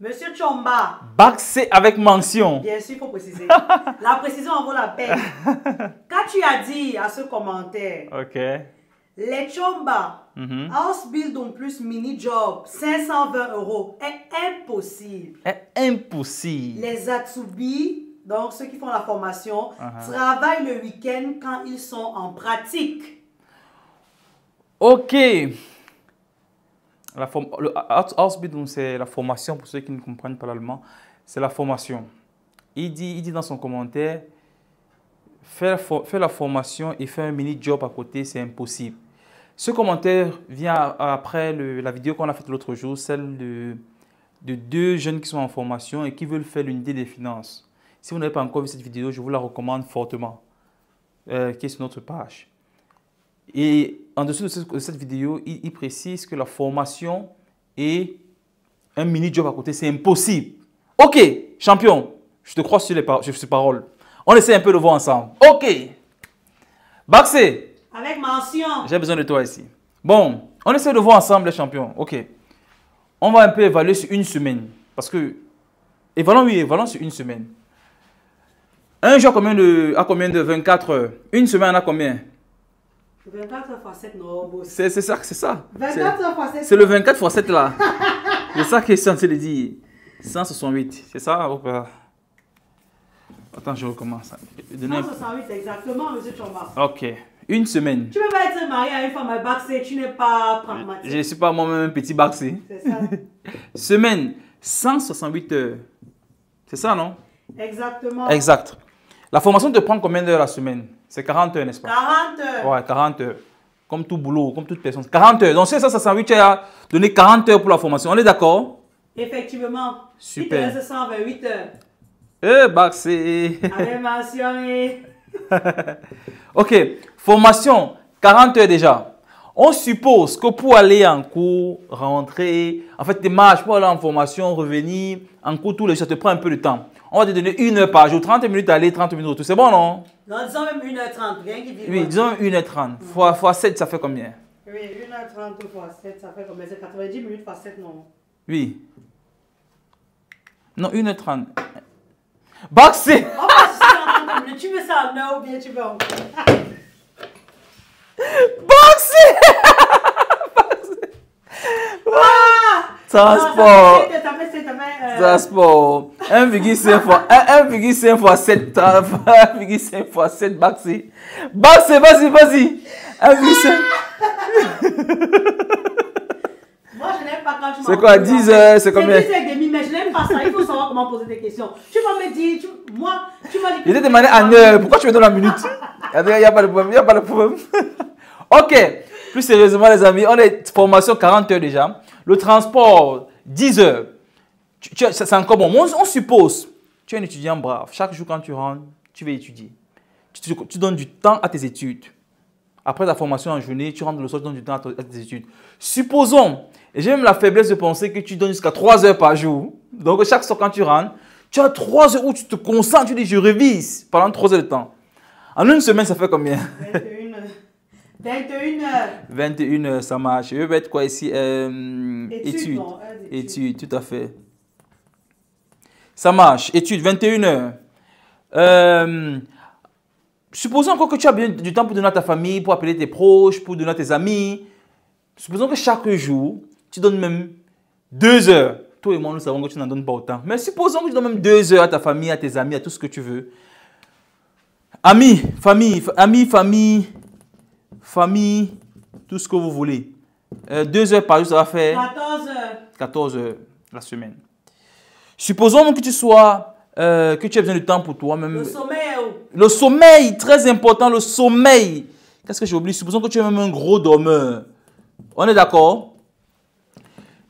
Monsieur Chomba. Bac C avec mention. Bien sûr, il faut préciser. La précision en vaut la peine. Quand tu as dit à ce commentaire, Ok. les Chomba, house build en plus mini job, 520 € est impossible. Est impossible. Les Atsubi, donc ceux qui font la formation, travaillent le week-end quand ils sont en pratique. Ok. Le house build, c'est la formation, pour ceux qui ne comprennent pas l'allemand, c'est la formation. Il dit dans son commentaire, faire la formation et faire un mini-job à côté, c'est impossible. Ce commentaire vient après la vidéo qu'on a faite l'autre jour, celle de deux jeunes qui sont en formation et qui veulent faire l'unité des finances. Si vous n'avez pas encore vu cette vidéo, je vous la recommande fortement, qui est sur notre page. Et en dessous de cette vidéo, il précise que la formation et un mini-job à côté, c'est impossible. Ok, champion, je te crois sur ces paroles. On essaie un peu de voir ensemble. Ok. Bac C. Avec mention. J'ai besoin de toi ici. Bon, on essaie de voir ensemble les champions. Ok. On va un peu évaluer sur une semaine. Parce que, évaluons sur une semaine. Un jour a combien de 24 heures? Une semaine a combien? 24 x 7, non, boss. C'est ça, c'est ça. 24 x 7. C'est le 24 x 7 là. C'est ça qui est censé le dire. 168, c'est ça? Attends, je recommence. 168, exactement, monsieur Chomba. Ok. Une semaine. Tu ne peux pas être marié à une femme à bac C, tu n'es pas pragmatique. Je ne suis pas moi-même un petit bac C. C'est ça. Semaine, 168 heures. C'est ça, non? Exactement. Exact. La formation te prend combien d'heures la semaine? C'est 40 heures, n'est-ce pas? 40 heures. Ouais, 40 heures. Comme tout boulot, comme toute personne. 40 heures. Donc, si 168, tu as donné 40 heures pour la formation. On est d'accord? Effectivement. Super. Il te reste 128 heures. Bac C. Avec mention et... Ok. Formation, 40 heures déjà. On suppose que pour aller en cours, rentrer, en fait, démarches pour aller en formation, revenir, en cours tous les jours, ça te prend un peu de temps. On va te donner 1 heure par jour, 30 minutes aller, 30 minutes retour. C'est bon, non? Non, disons même 1h30. Rien qui dit. Oui, disons 1h30. Fois 7, ça fait combien? Oui, 1h30 fois 7, ça fait combien? C'est 90 minutes fois 7, non? Oui. Non, 1h30. Bac C. Oh, bah, si tu veux ça en heure ou bien tu veux en Bac C. Transport. Transport. 1,5 fois 7. 1,5 fois 7, bac C. Bac C, vas-y. 1,5. Moi, je n'aime pas quand tu m'as... C'est quoi, 10 heures, c'est combien? C'est 10 heures et demie, mais je n'aime pas ça. Il faut savoir comment poser des questions. Tu vas me dire, moi, tu m'as dit... Je t'ai demandé en heure. Pourquoi tu me donnes la minute? Il n'y a pas de problème, Ok. Plus sérieusement, les amis, on est formation 40 heures déjà. Le transport, 10 heures. C'est encore bon. On suppose, tu es un étudiant brave. Chaque jour, quand tu rentres, tu vas étudier. Tu donnes du temps à tes études. Après ta formation en journée, tu rentres le soir, tu donnes du temps à tes études. Supposons, et j'ai même la faiblesse de penser que tu donnes jusqu'à 3 heures par jour. Donc, chaque soir, quand tu rentres, tu as 3 heures où tu te concentres, tu dis je révise pendant 3 heures de temps. En une semaine, ça fait combien? 21 heures. 21 heures, ça marche. Je vais mettre quoi ici? Études. Études, tout à fait. Ça marche. Études, 21 heures. Supposons encore que tu as bien du temps pour donner à ta famille, pour appeler tes proches, pour donner à tes amis. Supposons que chaque jour, tu donnes même 2 heures. Toi et moi, nous savons que tu n'en donnes pas autant. Mais supposons que tu donnes même 2 heures à ta famille, à tes amis, à tout ce que tu veux. Amis, famille, tout ce que vous voulez. 2 heures par jour, ça va faire 14 heures. 14 heures la semaine. Supposons que tu sois, que tu aies besoin de temps pour toi-même. Le sommeil. Le sommeil, très important, le sommeil. Qu'est-ce que j'ai oublié? Supposons que tu es même un gros dormeur. On est d'accord?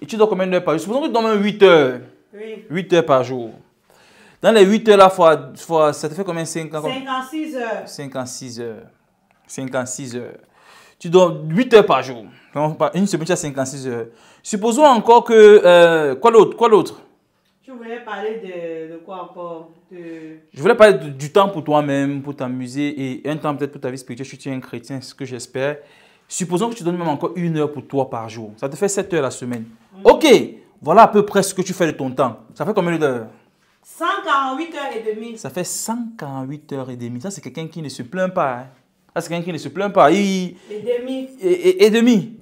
Et tu dors combien d'heures par jour? Supposons que tu dors même 8 heures. Oui. 8 heures par jour. Dans les 8 heures là, ça te fait combien? 56 heures. 56 heures. 56 heures. Tu dors 8 heures par jour. Une semaine, tu as 56 heures. Supposons encore que... quoi d'autre? Tu voulais parler de quoi encore? Je voulais parler du temps pour toi-même, pour t'amuser et un temps peut-être pour ta vie spirituelle. Si tu es un chrétien, c'est ce que j'espère. Supposons que tu donnes même encore 1 heure pour toi par jour. Ça te fait 7 heures la semaine. Ok, Voilà à peu près ce que tu fais de ton temps. Ça fait combien d'heures? 148 heures et demie. Ça fait 148 heures et demie. Ça, c'est quelqu'un qui ne se plaint pas. Hein. Ça, c'est quelqu'un qui ne se plaint pas. Et demi. Et demi.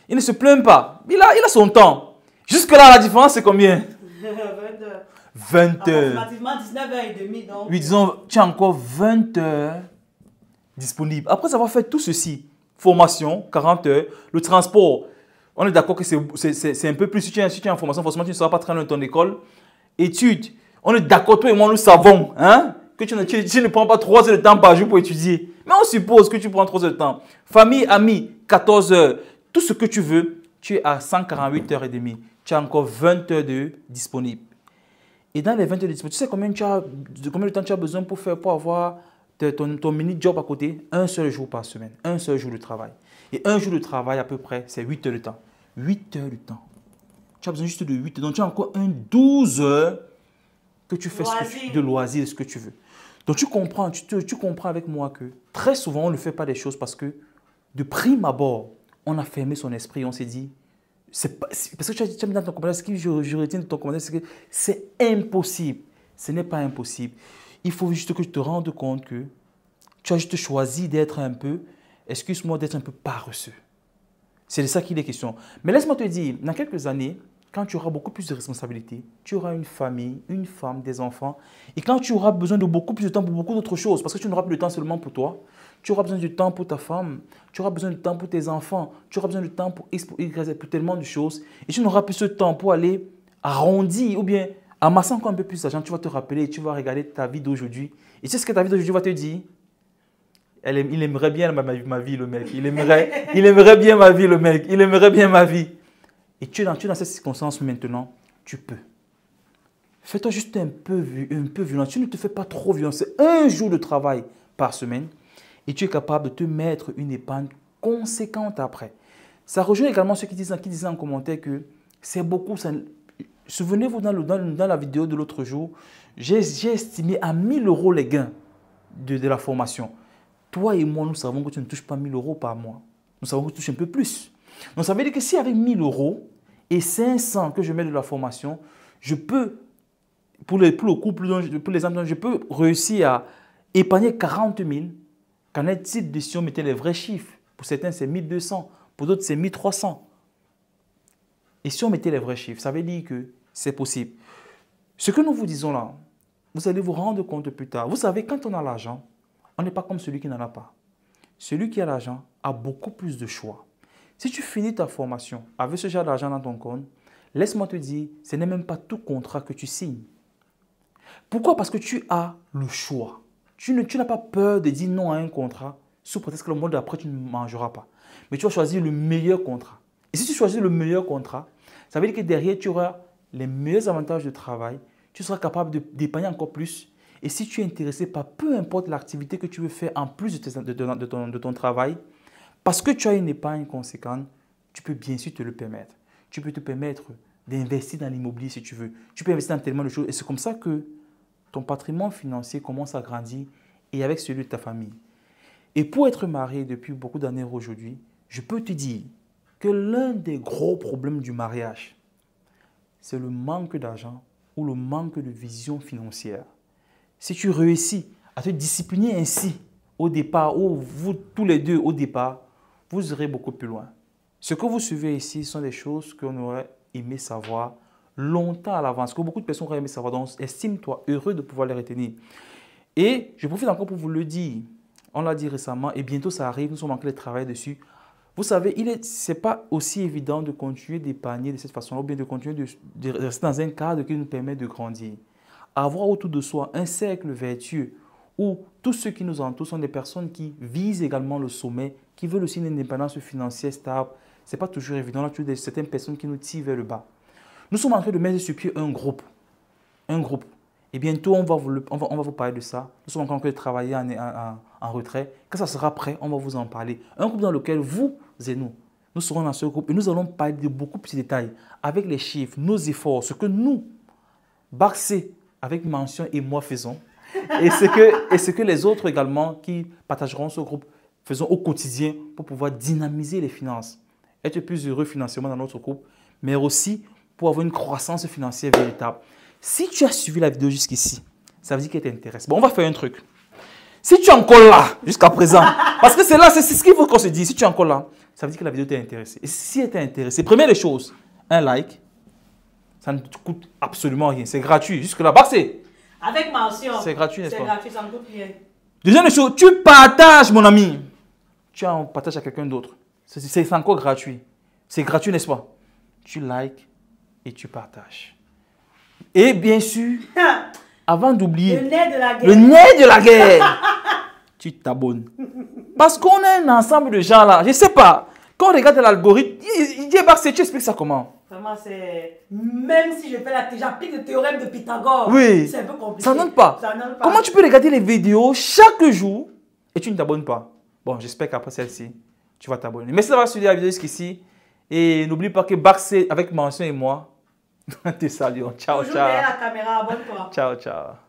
Il ne se plaint pas. Il a son temps. Jusque-là, la différence, c'est combien? 20 heures. 20 heures. Approximativement 19 heures et demie, donc. Oui, disons, tu as encore 20 heures disponibles. Après avoir fait tout ceci, formation, 40 heures, le transport, on est d'accord que c'est un peu plus. Si tu es en formation, forcément, tu ne seras pas très loin de ton école. Études, on est d'accord, toi et moi, nous savons hein, que tu ne prends pas 3 heures de temps par jour pour étudier. Mais on suppose que tu prends 3 heures de temps. Famille, amis, 14 heures. Tout ce que tu veux, tu es à 148 heures et demie. Tu as encore 20 heures de disponible. Et dans les 20 heures de disponible, tu sais combien de temps tu as besoin pour avoir ton mini-job à côté? Un seul jour par semaine. Un seul jour de travail. Et un jour de travail, à peu près, c'est 8 heures de temps. 8 heures de temps. Tu as besoin juste de 8 heures. Donc, tu as encore 12 heures que tu fais de loisirs, ce que tu veux. Donc, tu comprends avec moi que très souvent, on ne fait pas des choses parce que, de prime abord, on a fermé son esprit. On s'est dit, parce que tu as mis dans ton commentaire, ce que je retiens de ton commentaire, c'est que c'est impossible. Ce n'est pas impossible. Il faut juste que tu te rendes compte que tu as juste choisi d'être un peu, excuse-moi, d'être un peu paresseux. C'est de ça qu'il est question. Mais laisse-moi te dire, dans quelques années, quand tu auras beaucoup plus de responsabilités, tu auras une famille, une femme, des enfants, et quand tu auras besoin de beaucoup plus de temps pour beaucoup d'autres choses, parce que tu n'auras plus de temps seulement pour toi, tu auras besoin de temps pour ta femme, tu auras besoin de temps pour tes enfants, tu auras besoin de temps pour tellement de choses, et tu n'auras plus ce temps pour aller arrondir ou bien amasser encore un peu plus d'argent. Tu vas te rappeler, tu vas regarder ta vie d'aujourd'hui, et tu sais ce que ta vie d'aujourd'hui va te dire? Il aimerait bien ma vie, le mec. Il aimerait bien ma vie, le mec. Il aimerait bien ma vie. Et tu es dans cette circonstance maintenant, tu peux. Fais-toi juste un peu violent. Tu ne te fais pas trop violent. C'est un jour de travail par semaine et tu es capable de te mettre une épargne conséquente après. Ça rejoint également ceux qui disaient en commentaire que c'est beaucoup. Souvenez-vous, dans la vidéo de l'autre jour, j'ai estimé à 1 000 € les gains de la formation. Toi et moi, nous savons que tu ne touches pas 1 000 € par mois. Nous savons que tu touches un peu plus. Donc, ça veut dire que si avec 1 000 € et 500 que je mets de la formation, je peux, pour le couple, pour les enfants, je peux réussir à épargner 40 000. Qu'en est-il si on mettait les vrais chiffres? Pour certains, c'est 1 200. Pour d'autres, c'est 1 300. Et si on mettait les vrais chiffres, ça veut dire que c'est possible. Ce que nous vous disons là, vous allez vous rendre compte plus tard. Vous savez, quand on a l'argent, on n'est pas comme celui qui n'en a pas. Celui qui a l'argent a beaucoup plus de choix. Si tu finis ta formation avec ce genre d'argent dans ton compte, laisse-moi te dire, ce n'est même pas tout contrat que tu signes. Pourquoi? Parce que tu as le choix. Tu n'as pas peur de dire non à un contrat sous prétexte que le mois d'après, tu ne mangeras pas. Mais tu vas choisir le meilleur contrat. Et si tu choisis le meilleur contrat, ça veut dire que derrière, tu auras les meilleurs avantages de travail. Tu seras capable d'épargner encore plus. Et si tu es intéressé par peu importe l'activité que tu veux faire en plus de ton travail, parce que tu as une épargne conséquente, tu peux bien sûr te le permettre. Tu peux te permettre d'investir dans l'immobilier si tu veux. Tu peux investir dans tellement de choses. Et c'est comme ça que ton patrimoine financier commence à grandir et avec celui de ta famille. Et pour être marié depuis beaucoup d'années aujourd'hui, je peux te dire que l'un des gros problèmes du mariage, c'est le manque d'argent ou le manque de vision financière. Si tu réussis à te discipliner ainsi au départ, ou vous tous les deux au départ, vous irez beaucoup plus loin. Ce que vous suivez ici sont des choses qu'on aurait aimé savoir longtemps à l'avance, que beaucoup de personnes auraient aimé savoir. Donc, estime-toi heureux de pouvoir les retenir. Et je profite encore pour vous le dire. On l'a dit récemment et bientôt ça arrive, nous sommes en train de travailler dessus. Vous savez, ce n'est pas aussi évident de continuer d'épargner de cette façon-là ou bien de continuer de rester dans un cadre qui nous permet de grandir. Avoir autour de soi un cercle vertueux où tous ceux qui nous entourent sont des personnes qui visent également le sommet, qui veulent aussi une indépendance financière stable. Ce n'est pas toujours évident. Là, tu as certaines personnes qui nous tirent vers le bas. Nous sommes en train de mettre sur pied un groupe. Un groupe. Et bientôt, on va vous parler de ça. Nous sommes encore en train de travailler en retrait. Quand ça sera prêt, on va vous en parler. Un groupe dans lequel vous et nous serons dans ce groupe et nous allons parler de beaucoup plus de détails avec les chiffres, nos efforts, ce que nous, Barcé, avec mention et moi faisons. Et ce que les autres également qui partageront ce groupe faisons au quotidien pour pouvoir dynamiser les finances. Être plus heureux financièrement dans notre groupe, mais aussi pour avoir une croissance financière véritable. Si tu as suivi la vidéo jusqu'ici, ça veut dire qu'elle t'intéresse. Bon, on va faire un truc. Si tu es encore là, jusqu'à présent, parce que c'est là, c'est ce qu'il faut qu'on se dise. Si tu es encore là, ça veut dire que la vidéo t'a intéressé. Et si elle t'a intéressé, première des choses, un like, ça ne te coûte absolument rien. C'est gratuit. Jusque là-bas, c'est... Avec mention. C'est gratuit, n'est-ce pas? C'est gratuit, ça ne coûte rien. Deuxième des choses, tu partages, mon ami. Tu en partages à quelqu'un d'autre. C'est encore gratuit. C'est gratuit, n'est-ce pas? Tu likes et tu partages. Et bien sûr, avant d'oublier, Le nerf de la guerre. le nerf de la guerre, tu t'abonnes. Parce qu'on a un ensemble de gens là, je ne sais pas, quand on regarde l'algorithme, il dit, bah, tu expliques ça comment? Vraiment, c'est... Même si je fais j'applique le théorème de Pythagore, Oui, c'est un peu compliqué. ça donne pas. Ça donne pas. Comment tu peux regarder les vidéos chaque jour et tu ne t'abonnes pas? Bon, j'espère qu'après celle-ci, tu vas t'abonner. Merci d'avoir suivi la vidéo jusqu'ici. Et n'oublie pas que Baxé avec mention et moi, te saluons. Ciao, Toujours ciao. derrière la caméra, abonne-toi. Ciao, ciao.